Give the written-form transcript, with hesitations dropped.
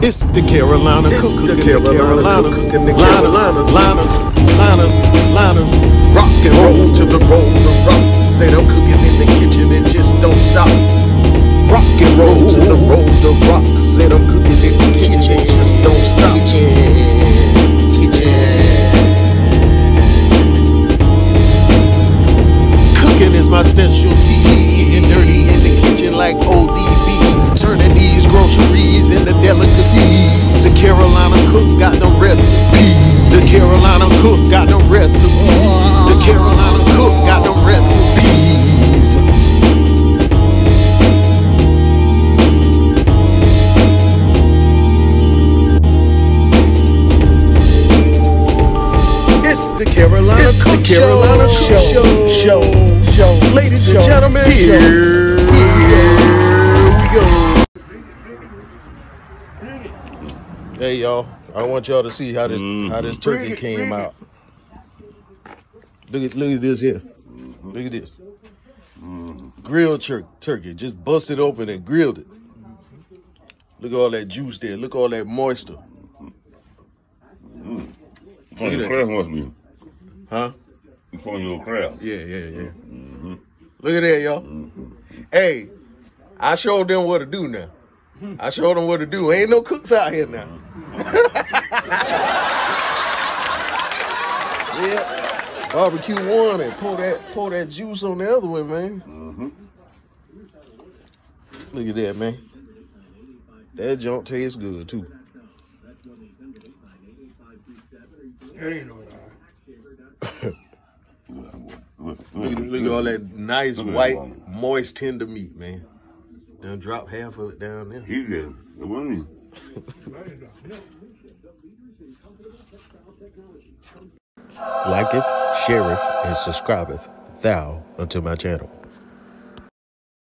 It's the Carolina It's Cook, the cooking Carolina Cook and the Liners, rock and roll to the roll to rock. Say I'm cooking in the kitchen and just don't stop. Rock and roll to the roll to rock. Say I'm cooking in the kitchen and just don't stop. Cooking is my specialty. Getting dirty in the kitchen like ODB. Turning these groceries into delicacies. The Carolina Cook got the recipe. The Carolina Cook got the recipe. The Carolina Cook got the recipes. It's the Carolina Cook show. Ladies and gentlemen, here we go. Hey y'all, I want y'all to see how this turkey came out. Look at this here. Look at this. Grilled turkey. Just busted open and grilled it. Look at all that juice there. Look at all that moisture. From your crab must be. Huh? From your crab. Yeah. Look at that, y'all. Hey, I showed them what to do now. I showed them what to do. Ain't no cooks out here now. Yeah. Barbecue one and pour that juice on the other one, man. Look at that, man. That junk tastes good too. That ain't no lie. Look at all that nice white, moist, tender meat, man. Done drop half of it down there. He did. It wasn't me. Liketh, shareth, and subscribeth thou unto my channel.